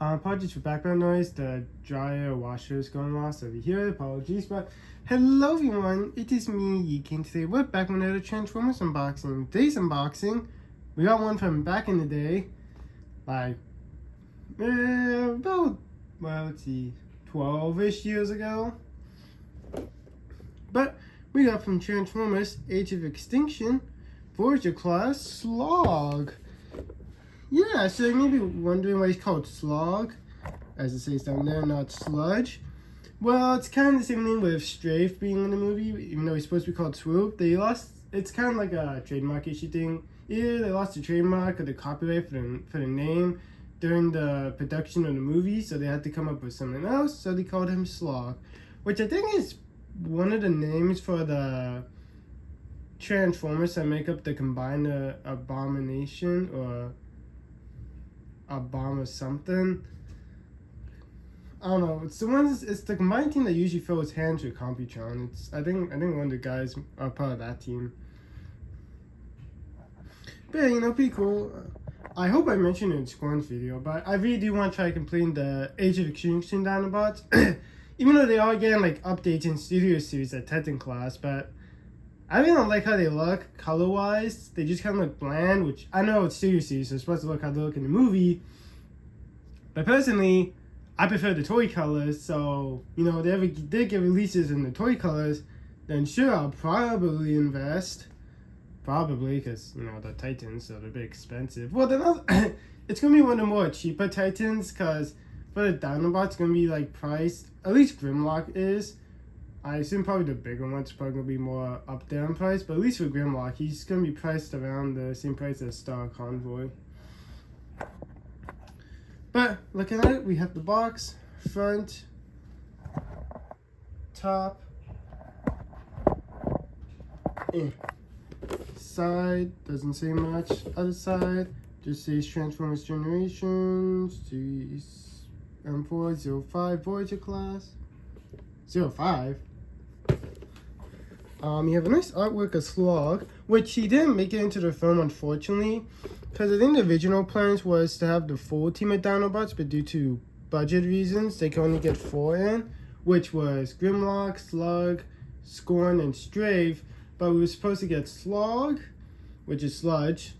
Apologies for background noise. The dryer washer is going off, so if you hear it, apologies. But hello everyone, it is me, Yeeking. Today we're back with another Transformers unboxing. Today's unboxing, we got one from back in the day, like about, well, let's see, 12-ish years ago. But we got from Transformers Age of Extinction, Voyager class Slog. Yeah, so you may be wondering why he's called Slog, as it says down there, not Sludge. Well, it's kind of the same thing with Strafe being in the movie, even though he's supposed to be called Swoop. They lost, it's kind of like a trademark issue thing. Either they lost the trademark or the copyright for the name during the production of the movie, so they had to come up with something else, so they called him Slog, which I think is one of the names for the Transformers that make up the combined abomination, or a bomb or something. I don't know. It's the ones. It's the combined team that usually fills hands with Computron. I think one of the guys are part of that team. But yeah, pretty cool. I hope I mentioned it in Scorn's video, but I really do want to try completing the Age of Extinction Dinobots. Even though they are getting like updates in Studio Series at Titan class, but I really don't like how they look color-wise. They just kind of look bland, which I know it's Studio Series, so it's supposed to look how they look in the movie. But personally, I prefer the toy colors, so, if they ever did get releases in the toy colors, then sure, I'll probably invest. Probably, because, the Titans, so they're a bit expensive. Well, then it's going to be one of the more cheaper Titans, because for the Dinobots, it's going to be, like, priced, at least Grimlock is. I assume probably the bigger one's probably going to be more up there in price, but at least for Grimlock, he's going to be priced around the same price as Star Convoy. But looking at it, we have the box, front, top, side, doesn't say much, other side, just says Transformers Generations, M405 Voyager class, 05. You have a nice artwork of Slog, which he didn't make it into the film, unfortunately, because I think the original plans was to have the full team of Dinobots, but due to budget reasons, they could only get 4 in, which was Grimlock, Slug, Scorn, and Strafe, but we were supposed to get Slog, which is Sludge,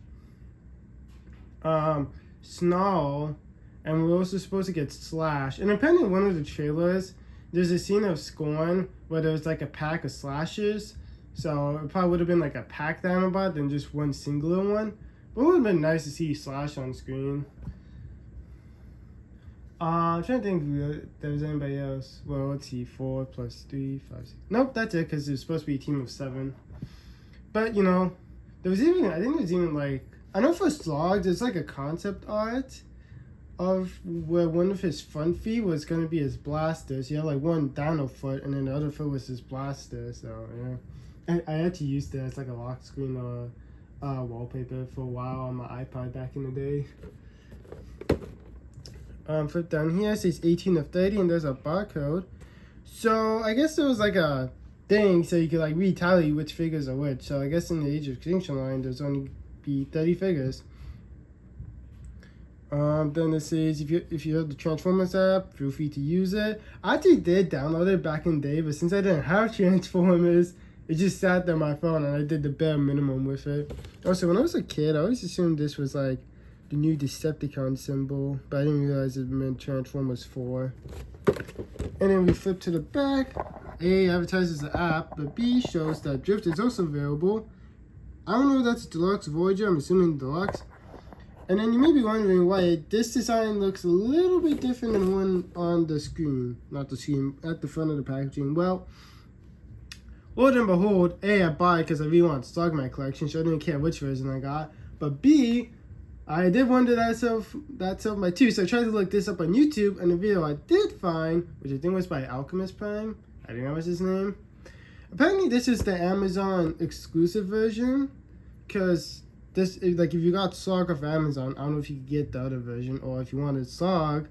Snarl, and we were also supposed to get Slash. And apparently in one of the trailers, there's a scene of Scorn where there was like a pack of Slashes, so it probably would have been like a pack Dinobot than just one singular one. But it would have been nice to see Slash on screen. I'm trying to think if there was anybody else. Well, let's see, 4 plus 3, 5, 6. Nope, that's it, because it was supposed to be a team of 7. But, there was even, I think there was even like, I know for Slog, there's like a concept art of where one of his front feet was going to be his blaster. So you had like one dino foot, and then the other foot was his blaster. So yeah, I had to use that as like a lock screen or wallpaper for a while on my iPod back in the day. Flip down here, it says 18 of 30, and there's a barcode. So I guess there was like a thing so you could like retally which figures are which. So I guess in the Age of Extinction line, there's only be 30 figures. Then it says if you have the Transformers app, feel free to use it. I actually did download it back in the day, but since I didn't have Transformers, it just sat there on my phone, and I did the bare minimum with it. Also, when I was a kid, I always assumed this was like the new Decepticon symbol, but I didn't realize it meant Transformers 4. And then we flip to the back. A advertises the app, but B shows that Drift is also available. I don't know if that's Deluxe Voyager, I'm assuming Deluxe. And then you may be wondering why this design looks a little bit different than one on the screen. Not the screen, at the front of the packaging. Well, Lord and behold, A, I buy it because I really want to stock my collection, so I didn't care which version I got. But B, I did wonder that's of my too. So I tried to look this up on YouTube, and the video I did find, which I think was by Alchemist Prime, I think that was his name. Apparently this is the Amazon exclusive version, because this, like, if you got Slog off Amazon, I don't know if you could get the other version, or if you wanted Slog,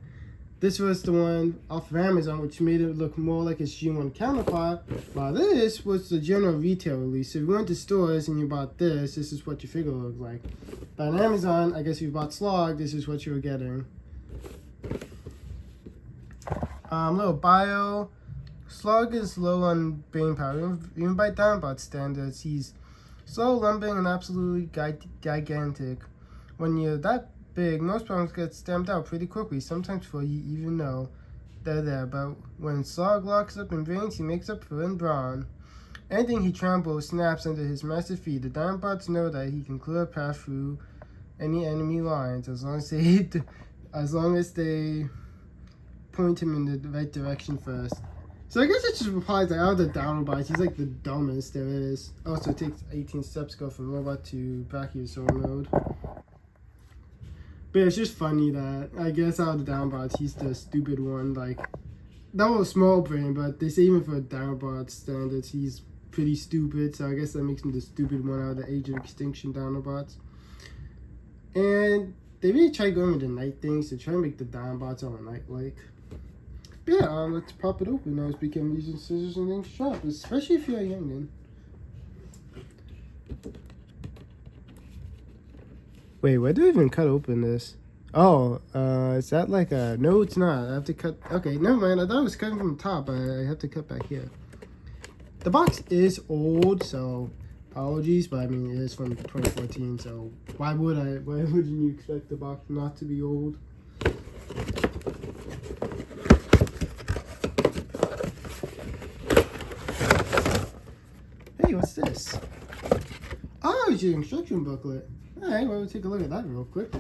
this was the one off of Amazon, which made it look more like its G1 counterpart, while this was the general retail release. So if you went to stores and you bought this is what your figure looked like. But on Amazon, I guess if you bought Slog, this is what you were getting. Little bio. Slog is low on brain power. Even by Dinobot standards, he's slow, lumbering, and absolutely gigantic. When you're that big, most problems get stamped out pretty quickly, sometimes before you even know they're there. But when Slog locks up in brains, he makes up for in brawn. Anything he tramples snaps under his massive feet. The Dinobots know that he can clear a path through any enemy lines as long as they point him in the right direction first. So I guess it just implies that out of the Dinobots, he's like the dumbest there is. Also, it takes 18 steps to go from robot to Brachiosaur mode. But it's just funny that I guess out of the Dinobots, he's the stupid one. Like, that was small brain, but they say even for Dinobot standards, he's pretty stupid. So I guess that makes him the stupid one out of the Age of Extinction Dinobots. And they really try going with the night things to try and make the Dinobots all night-like. Yeah, let's pop it open. Now it's become using scissors and things sharp, especially if you're a youngin. Wait, where do I even cut open this? Oh, is that like a... No, it's not. I have to cut... Okay, never mind. I thought it was cutting from the top, but I have to cut back here. The box is old, so apologies, but I mean, it is from 2014, so why wouldn't you expect the box not to be old? Hey, what's this? Oh, it's your instruction booklet. Alright, well, we'll take a look at that real quick.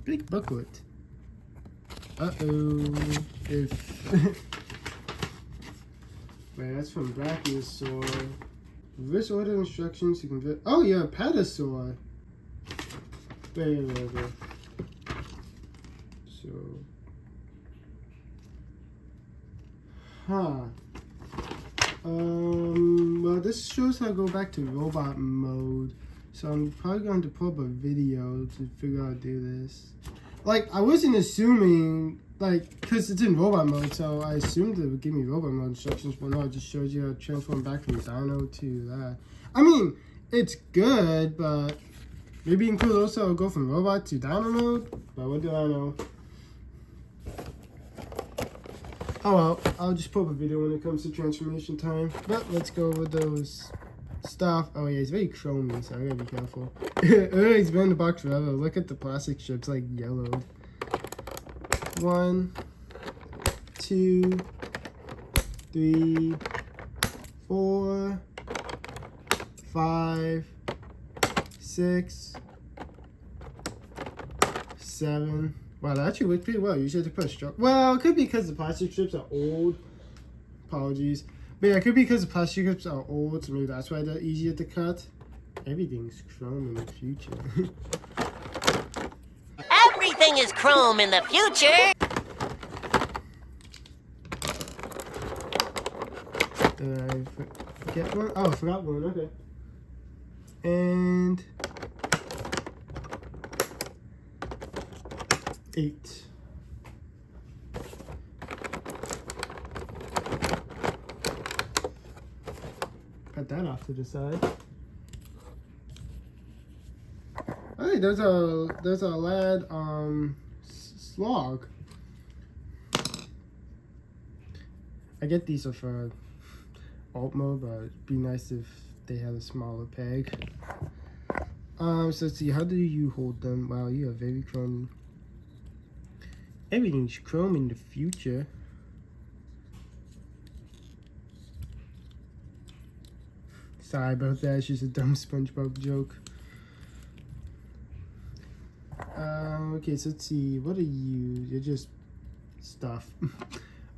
Big booklet. Uh-oh. If... Wait, that's from Brachiosaur. Reverse order instructions to convert... Oh, yeah, Patasaur. Wait. So... Well, this shows how to go back to robot mode. So I'm probably going to pull up a video to figure out how to do this. Like, I wasn't assuming, like, because it's in robot mode, so I assumed it would give me robot mode instructions, but no, it just shows you how to transform back from Dino to that. I mean, it's good, but maybe you could also go from robot to Dino mode, but what do I know? Oh well, I'll just pull up a video when it comes to transformation time. But let's go with those stuff. Oh yeah, it's very chromy, so I gotta be careful. It's been in the box forever. Look at the plastic strips, like yellowed. 1, 2, 3, 4, 5, 6, 7. Wow, that actually worked pretty well. You should have put a strap. Well, it could be because the plastic strips are old. Apologies. But yeah, it could be because the plastic strips are old, so maybe that's why they're easier to cut. Everything's chrome in the future. Everything is chrome in the future! Did I forget one? Oh, I forgot one. Okay. And... 8. Cut that off to the side. Hey, there's a lad Slog. I get these are for alt mode, but it'd be nice if they had a smaller peg. So let's see, how do you hold them? Wow, you are very chrome. Everything's chrome in the future. Sorry about that, it's just a dumb SpongeBob joke. Okay, so let's see, what are you? You're just stuff.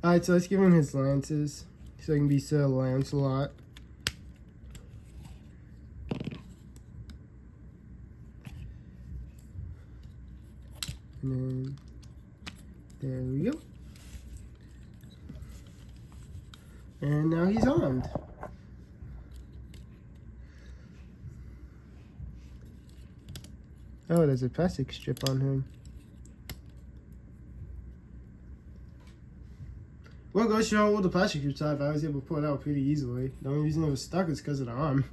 Alright, so let's give him his lances, so he can be Sir Lancelot. And then, there we go. And now he's armed. Oh, there's a plastic strip on him. Well, go show all the plastic strips out. I was able to pull it out pretty easily. The only reason it was stuck is because of the arm.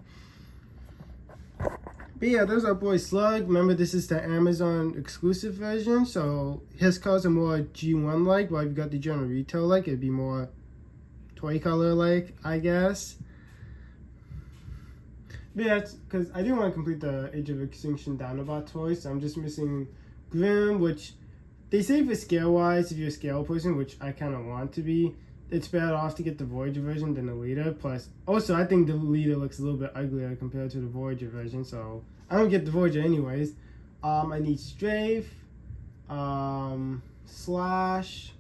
But yeah, there's our boy Slug. Remember, this is the Amazon exclusive version, so his colors are more G1 like, while you've got the general retail like, it'd be more toy color like, I guess. But yeah, because I do want to complete the Age of Extinction Dinobot toys, so I'm just missing Grim, which they say for scale wise, if you're a scale person, which I kind of want to be, it's better off to get the Voyager version than the Leader. Plus, also, I think the Leader looks a little bit uglier compared to the Voyager version, so I don't get the Voyager anyways. I need Strafe, Slash,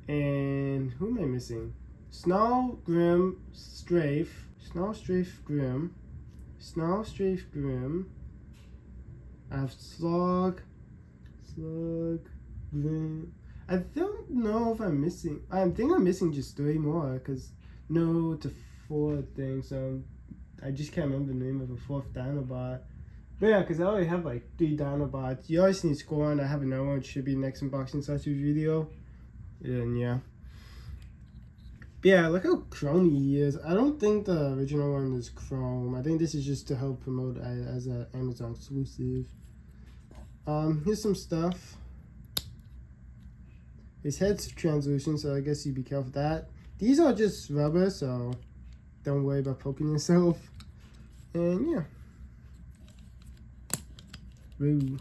and who am I missing? Snarl, Grim, Strafe, Snarl, Strafe, Grim, Snarl, Strafe, Grim. I have Slog, Grim. I don't know if I'm missing. I think I'm missing just 3 more because no to 4 things. So I just can't remember the name of the 4th Dinobot. But yeah, because I already have like 3 Dinobots. You always need score on. I have another one. It should be next unboxing / video. And yeah. But yeah, look how chromey he is. I don't think the original one is chrome. I think this is just to help promote it as an Amazon exclusive. Here's some stuff. His head's translucent, so I guess you'd be careful with that. These are just rubber, so don't worry about poking yourself. And yeah. Ooh.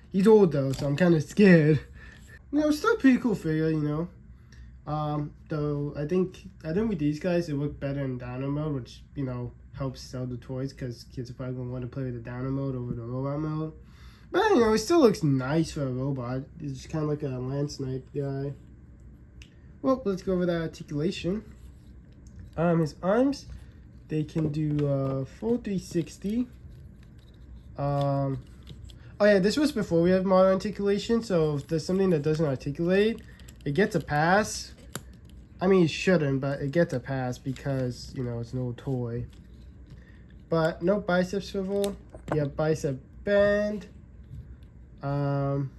He's old though, so I'm kind of scared. You know, still a pretty cool figure, you know. Though I think with these guys it work better in Dino mode, which, you know, helps sell the toys because kids are probably gonna want to play with the Dino mode over the robot mode. But you know, it still looks nice for a robot. It's kind of like a land snipe guy. Well, let's go over that articulation. His arms, they can do full 360. Oh yeah, this was before we have modern articulation, so if there's something that doesn't articulate, it gets a pass. I mean, it shouldn't, but it gets a pass because, you know, it's an old toy. But no bicep swivel. You have bicep bend. Do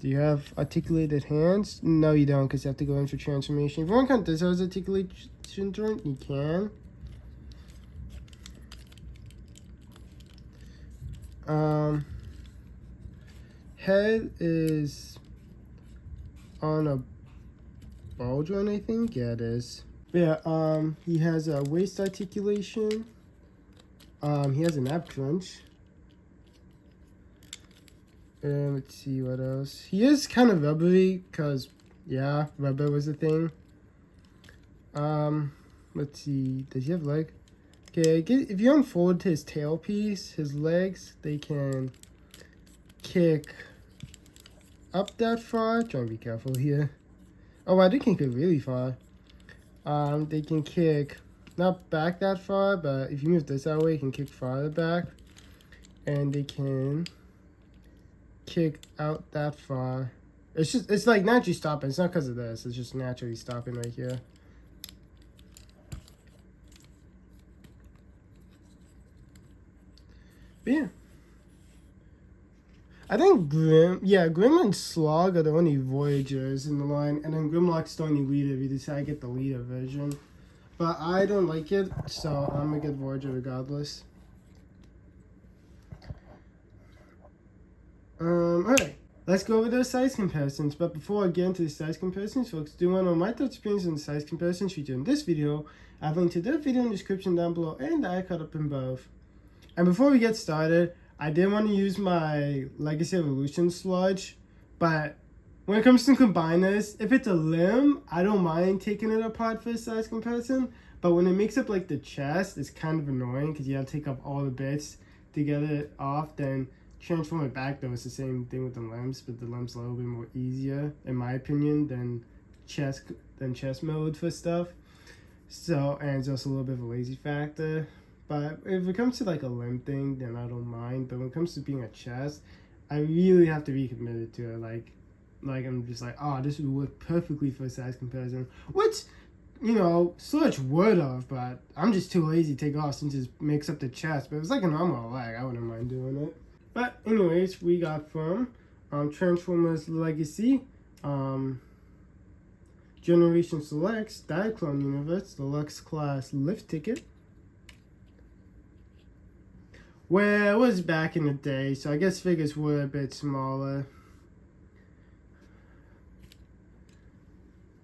you have articulated hands? No, you don't, because you have to go in for transformation. If you want to count this as articulation joint, you can. Head is on a ball joint, I think. Yeah, it is. Yeah, he has a waist articulation. He has an ab crunch. And let's see what else. He is kind of rubbery because, yeah, rubber was a thing. Let's see. Does he have leg? Okay, if you unfold his tail piece, his legs, they can kick up that far. Try and be careful here. Oh, wow, they can kick really far. They can kick not back that far, but if you move this that way, you can kick farther back. And they can kick out that far. It's like naturally stopping. It's not because of this. It's just naturally stopping right here. But yeah. I think Grim and Slog are the only Voyagers in the line, and then Grimlock's the only leader if you decide to get the leader version. But I don't like it, so I'm gonna get Voyager regardless. Alright, let's go over those size comparisons. But before I get into the size comparisons, folks, do want to know my thoughts, opinions on the size comparisons featured in this video. I've linked to their video in the description down below and the icon up in both. And before we get started, I did want to use my Legacy Evolution sludge, but when it comes to combiners, if it's a limb, I don't mind taking it apart for a size comparison. But when it makes up like the chest, it's kind of annoying because you have to take up all the bits to get it off. Then transform it back though, it's the same thing with the limbs, but the limbs are a little bit more easier in my opinion than chest mode for stuff. So, and it's also a little bit of a lazy factor. But if it comes to like a limb thing, then I don't mind. But when it comes to being a chest, I really have to be committed to it. Like I'm just like, oh, this would work perfectly for a size comparison, which, you know, Sludge would have, but I'm just too lazy to take off since it makes up the chest. But if it's like a normal leg, I wouldn't mind doing it. But anyways, we got from Transformers Legacy, Generation Selects, Diaclone Universe, Deluxe Class Lift Ticket, Well, it was back in the day, so I guess figures were a bit smaller.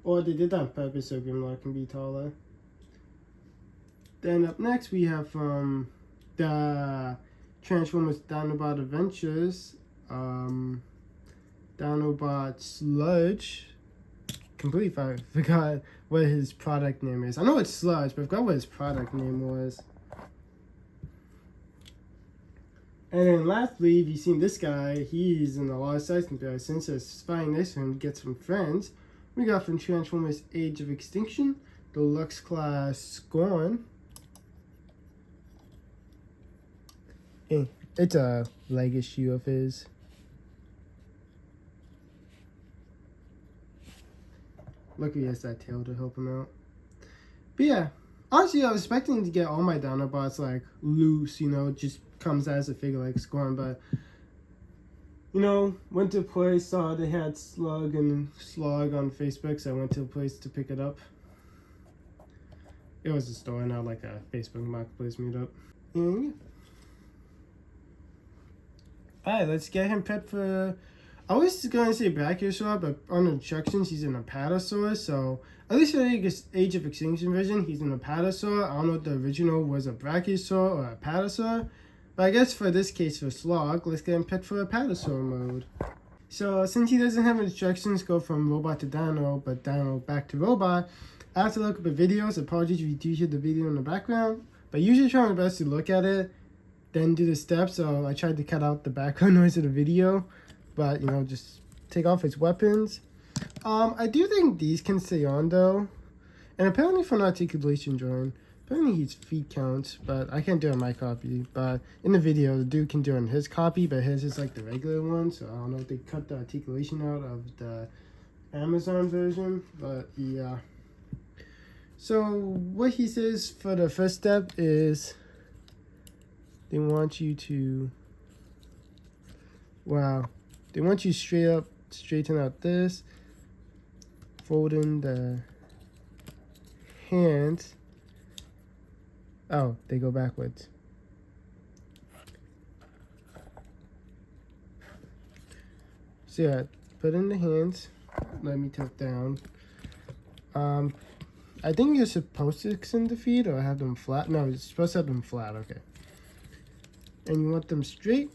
Or they did that on purpose so Grimlock can be taller. Then up next we have from the Transformers Dinobot Adventures, Dinobot Sludge. Completely forgot what his product name is. I know it's Sludge, but I forgot what his product name was. And then lastly, if you've seen this guy, he's in a lot of size comparisons, so it's fine nice for him to get some friends. We got from Transformers Age of Extinction, Deluxe Class Scorn. It's a leg issue of his. Luckily he has that tail to help him out. But yeah, honestly I was expecting to get all my Dinobots like loose, you know, just comes as a figure like Scorn, but you know, went to a place, saw they had Slug and Slog on Facebook, so I went to a place to pick it up. It was a store, not like a Facebook marketplace meetup. And yeah. Alright, let's get him prepped for... I was going to say Brachiosaur, but on the instructions he's an Apatosaur, so... At least for the Age of Extinction version, he's an Apatosaur. I don't know if the original was a Brachiosaur or a Apatosaur. But I guess for this case, for Slog, let's get him prepped for Apatosaur mode. So, since he doesn't have instructions go from robot to Dino, but Dino back to robot, I have to look up the videos. Apologies if you do hear the video in the background. But usually try my best to look at it, then do the steps. So I tried to cut out the background noise of the video, but you know, just take off his weapons. I do think these can stay on though, and apparently for an articulation drawing, apparently he's feet counts, but I can't do it on my copy. But in the video, the dude can do it on his copy, but his is like the regular one, so I don't know if they cut the articulation out of the Amazon version, but yeah. So what he says for the first step is they want you to, they want you straighten out this, fold in the hands. Oh, they go backwards. So yeah, put in the hands. Let me tilt down. I think you're supposed to extend the feet or have them flat. No, you're supposed to have them flat, okay. And you want them straight.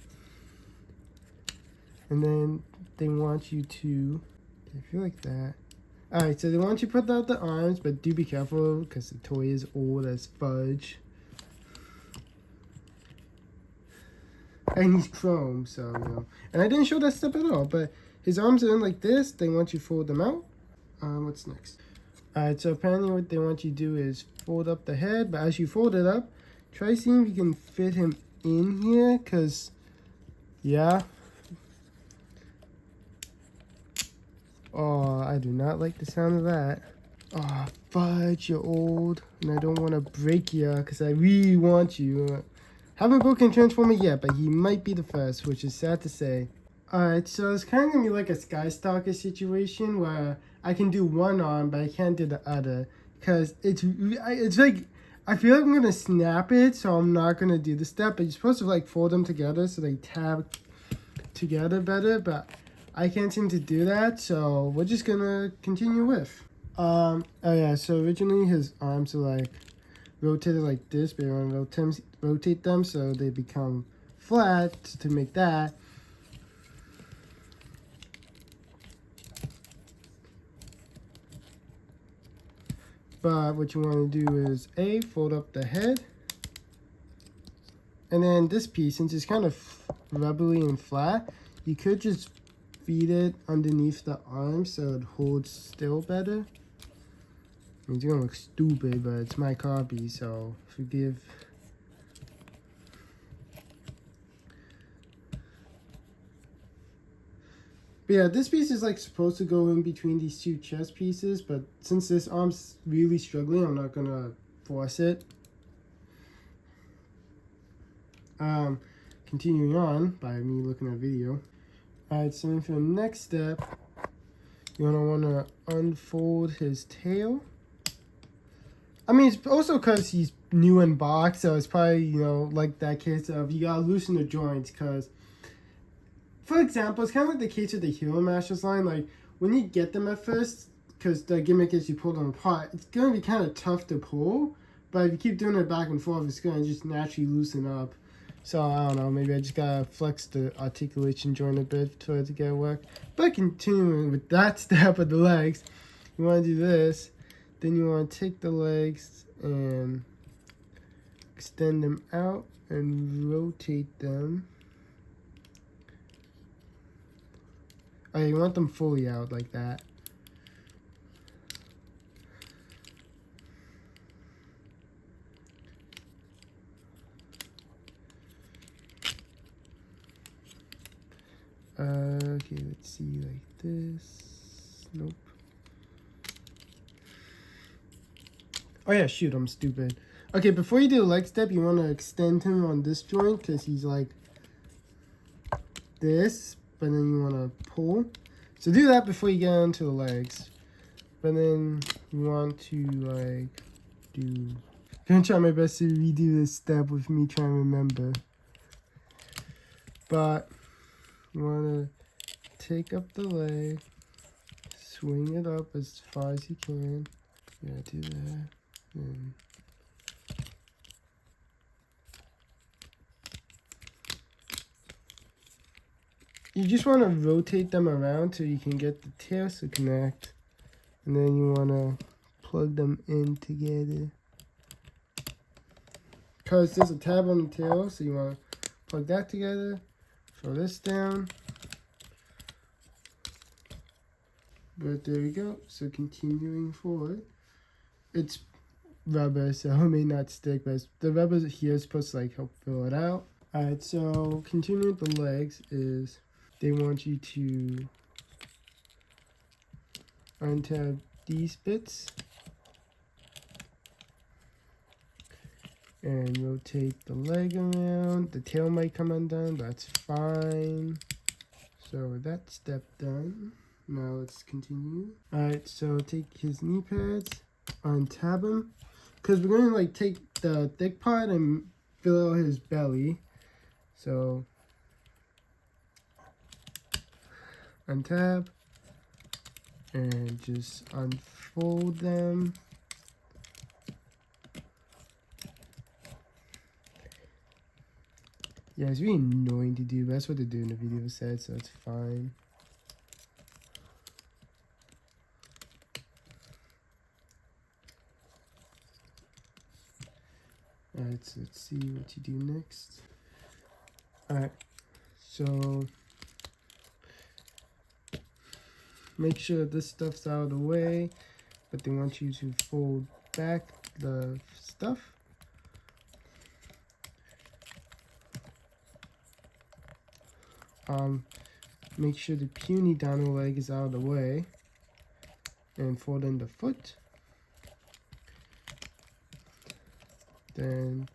And then they want you to, I feel like that. Alright, so they want you to put out the arms, but do be careful because the toy is old as fudge. And he's chrome, so, you know. And I didn't show that step at all, but his arms are in like this. They want you to fold them out. What's next? Alright, so apparently what they want you to do is fold up the head, but as you fold it up, try seeing if you can fit him in here, because, yeah. Oh, I do not like the sound of that. Oh, fudge, you're old, and I don't want to break you, because I really want you. Haven't broken Transformer yet, but he might be the first, which is sad to say. Alright, so it's kind of going to be like a Skystalker situation where I can do one arm, but I can't do the other. Because it's like, I feel like I'm going to snap it, so I'm not going to do the step. But you're supposed to like fold them together so they tab together better. But I can't seem to do that, so we're just going to continue with. Oh yeah, so originally his arms are like rotated like this, but you want to rotate them so they become flat to make that. But what you want to do is fold up the head, and then this piece, since it's kind of rubbly and flat, you could just feed it underneath the arm so it holds still better. It's gonna look stupid, but it's my copy, so forgive. But yeah, this piece is like supposed to go in between these two chest pieces, but since this arm's really struggling, I'm not gonna force it. Continuing on by me looking at a video. Alright, so for the next step, you're gonna wanna unfold his tail. I mean, it's also because he's new in box, so it's probably, you know, like that case of you gotta loosen the joints. Because, for example, it's kind of like the case of the Hero Masters line. Like, when you get them at first, because the gimmick is you pull them apart, it's gonna be kind of tough to pull. But if you keep doing it back and forth, it's gonna just naturally loosen up. So, I don't know, maybe I just gotta flex the articulation joint a bit for it to get work. But continuing with that step of the legs, you wanna do this. Then you want to take the legs and extend them out and rotate them. Oh, you want them fully out like that. Okay, let's see, like this. Nope. Oh yeah, shoot, I'm stupid. Okay, before you do the leg step, you want to extend him on this joint because he's like this, but then you want to pull. So do that before you get into the legs. But then you want to like do... I'm gonna try my best to redo this step with me trying to remember. But you want to take up the leg, swing it up as far as you can. Yeah, do that. And you just want to rotate them around so you can get the tails to connect. And then you want to plug them in together. Because there's a tab on the tail, so you want to plug that together. Throw this down. But there we go. So continuing forward. It's rubber, so it may not stick, but the rubber here is supposed to like help fill it out. Alright, so continuing with the legs is they want you to untab these bits and rotate the leg around. The tail might come undone, that's fine. So that step done. Now let's continue. Alright, so take his knee pads, untab him, because we're going to like take the thick part and fill out his belly. So untab and just unfold them. Yeah, it's really annoying to do, but that's what they do in the video said, so it's fine. Alright, so let's see what you do next. Alright, so make sure this stuff's out of the way, but they want you to fold back the stuff. Make sure the puny dino leg is out of the way and fold in the foot. Then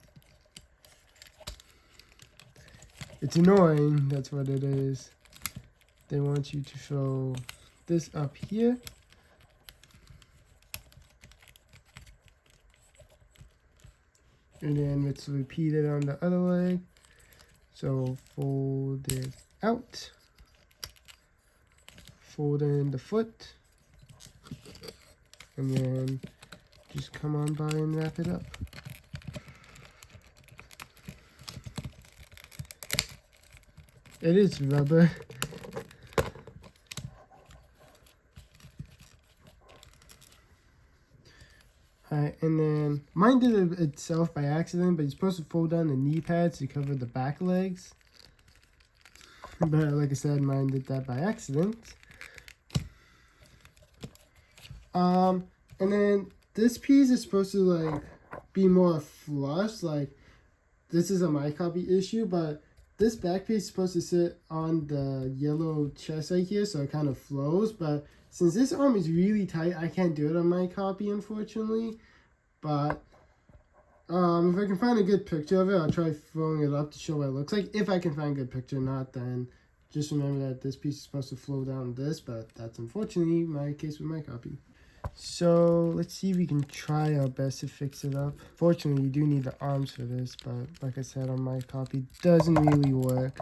it's annoying, that's what it is. They want you to throw this up here. And then let's repeat it on the other leg. So fold it out. Fold in the foot. And then just come on by and wrap it up. It is rubber. Alright, and then mine did it itself by accident, but you're supposed to fold down the knee pads to cover the back legs. But like I said, mine did that by accident. And then this piece is supposed to like be more flush. Like this isn't my copy issue, but this back piece is supposed to sit on the yellow chest right here, so it kind of flows. But since this arm is really tight, I can't do it on my copy, unfortunately. But if I can find a good picture of it, I'll try throwing it up to show what it looks like. If I can find a good picture, not then just remember that this piece is supposed to flow down this, but that's unfortunately my case with my copy. So let's see if we can try our best to fix it up. Fortunately, you do need the arms for this, but like I said, on my copy, doesn't really work.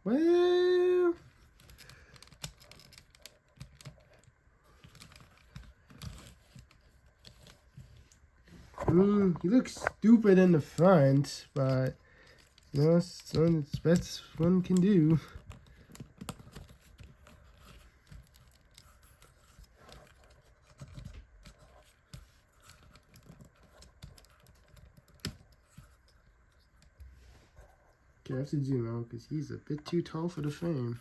Well, I mean, he looks stupid in the front, but you know, it's the best one can do. Okay, I have to zoom out because he's a bit too tall for the frame.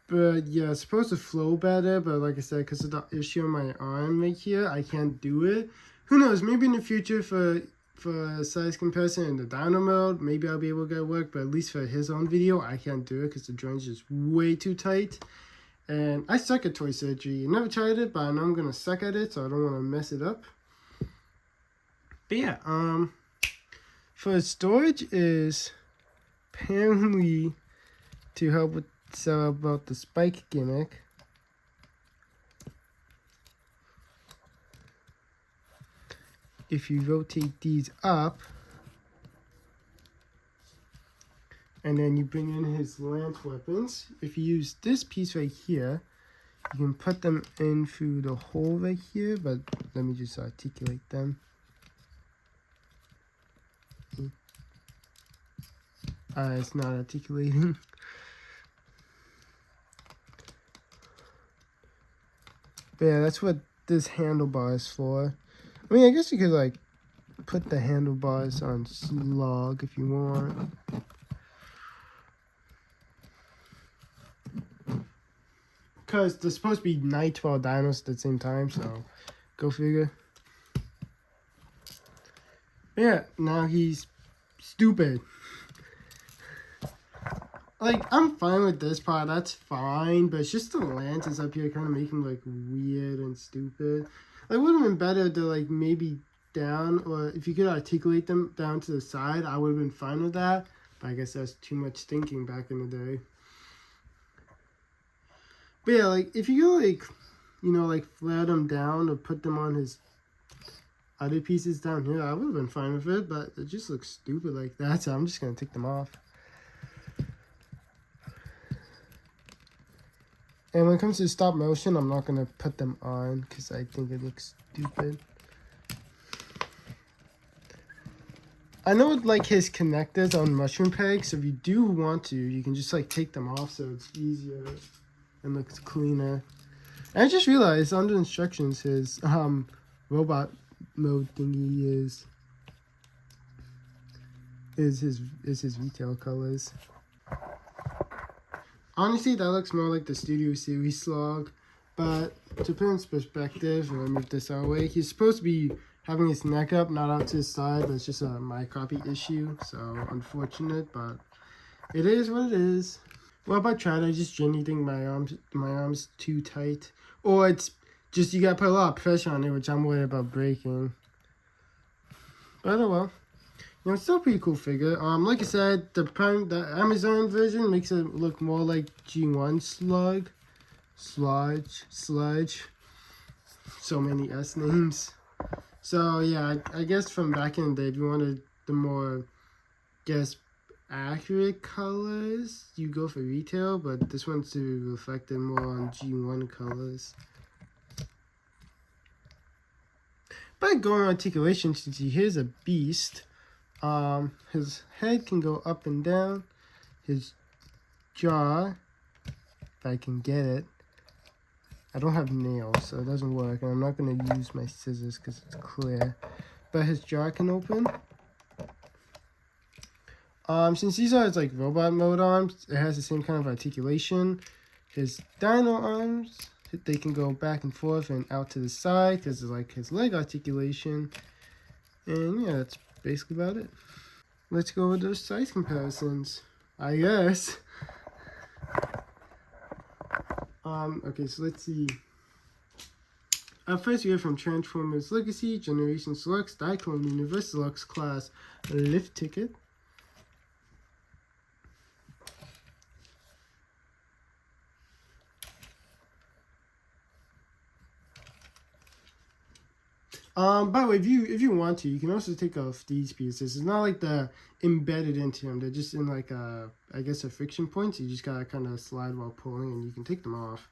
But yeah, it's supposed to flow better, but like I said, because of the issue on my arm right here, I can't do it. Who knows, maybe in the future for size comparison in the dyno mode, maybe I'll be able to get it work, but at least for his own video, I can't do it because the joint's just way too tight. And I suck at toy surgery. I never tried it, but I know I'm going to suck at it, so I don't want to mess it up. But yeah, for storage is apparently to help with about the spike gimmick. If you rotate these up and then you bring in his lance weapons, if you use this piece right here, you can put them in through the hole right here, but let me just articulate them. It's not articulating. But yeah, that's what this handlebar is for. I mean, I guess you could like put the handlebars on Slog if you want. Because they're supposed to be Nitro dinos at the same time, so go figure. But yeah, now he's stupid. Like, I'm fine with this part, that's fine, but it's just the lances up here kind of make him, like, weird and stupid. Like, it would have been better to, like, maybe down, or if you could articulate them down to the side, I would have been fine with that. But I guess that's too much thinking back in the day. But yeah, like, if you go, like, you know, like, flare them down or put them on his other pieces down here, I would have been fine with it, but it just looks stupid like that, so I'm just going to take them off. And when it comes to stop motion, I'm not going to put them on because I think it looks stupid. I know like his connectors on mushroom pegs, so if you do want to, you can just like take them off so it's easier and looks cleaner. And I just realized under instructions his robot mode thingy is his retail colors. Honestly, that looks more like the Studio Series Slog, but to put in perspective, let me move this our way, he's supposed to be having his neck up, not out to his side, but it's just a my copy issue, so unfortunate, but it is what it is. Well, if I tried, I just genuinely think my arm's too tight, or it's just you gotta put a lot of pressure on it, which I'm worried about breaking. But oh well. You know, it's still a pretty cool figure. Like I said, the Amazon version makes it look more like G1 Sludge. So many S names. So yeah, I guess from back in the day, if you wanted the more, accurate colors, you go for retail. But this one's to be reflected more on G1 colors. But going on articulation, since he is a beast. His head can go up and down. His jaw, if I can get it. I don't have nails, so it doesn't work. And I'm not going to use my scissors because it's clear. But his jaw can open. Since these are his, like, robot mode arms, it has the same kind of articulation. His dino arms, they can go back and forth and out to the side because it's like his leg articulation. And yeah, that's basically about it. Let's go with those size comparisons. I guess. Okay, so let's see. First we have from Transformers Legacy, Generation Slux, Diaclone Universe Lux Class Lift Ticket. By the way, if you want to, you can also take off these pieces. It's not like they're embedded into them. They're just in like a, I guess, a friction point. So you just gotta kind of slide while pulling, and you can take them off.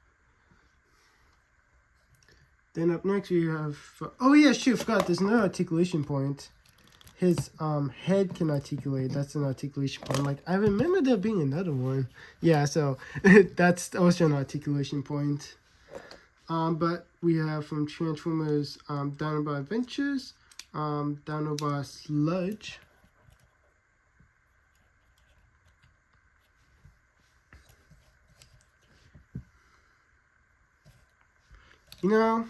Then up next we have, oh yeah, shoot, forgot, there's another articulation point. His head can articulate. That's an articulation point. Like, I remember there being another one. Yeah, so that's also an articulation point. But we have from Transformers Dinobot Adventures, Dinobot Sludge. You know,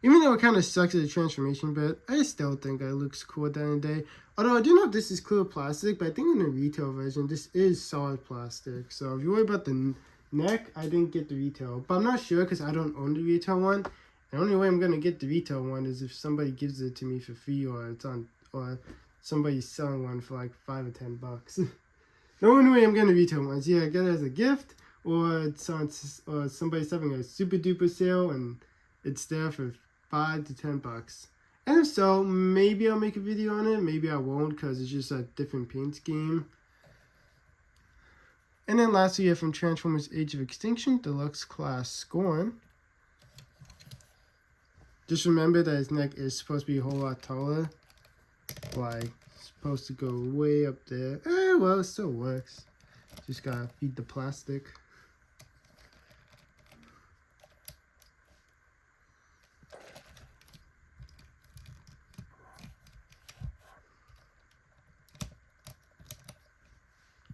even though it kind of sucks as a transformation, but I still think it looks cool at the end of the day. Although I do know this is clear plastic, but I think in the retail version, this is solid plastic. So if you worry about the neck, I didn't get the retail. But I'm not sure because I don't own the retail one. The only way I'm going to get the retail one is if somebody gives it to me for free or it's on, or somebody's selling one for like $5 or $10. The only way I'm getting the retail one is either I get it as a gift or it's on, or somebody's having a super duper sale and it's there for $5 to $10. And if so, maybe I'll make a video on it. Maybe I won't because it's just a different paint scheme. And then lastly, we have from Transformers Age of Extinction, Deluxe Class Scorn. Just remember that his neck is supposed to be a whole lot taller. Like, it's supposed to go way up there. Well, it still works. Just gotta feed the plastic.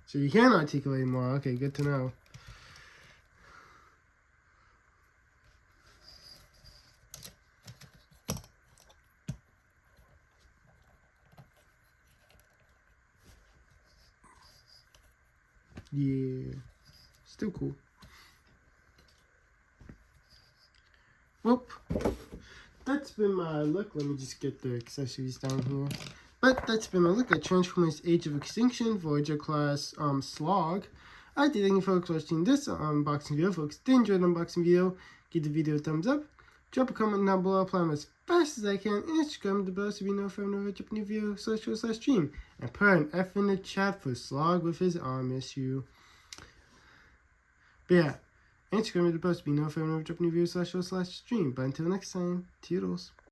So you can articulate more. Okay, good to know. Yeah, still cool. Whoop. That's been my look. Let me just get the accessories down here. But that's been my look at Transformers Age of Extinction, Voyager class, Slog. I did thank you folks for watching this unboxing video. Folks, did enjoy the unboxing video, give the video a thumbs up. Drop a comment down below, apply them as fast as I can. And Instagram the bell so you know if I never drop a new video, /show/ stream. And put an F in the chat for Slog with his arm issue. But yeah, Instagram the bell so you know if I never drop a new video, /show/ stream. But until next time, toodles.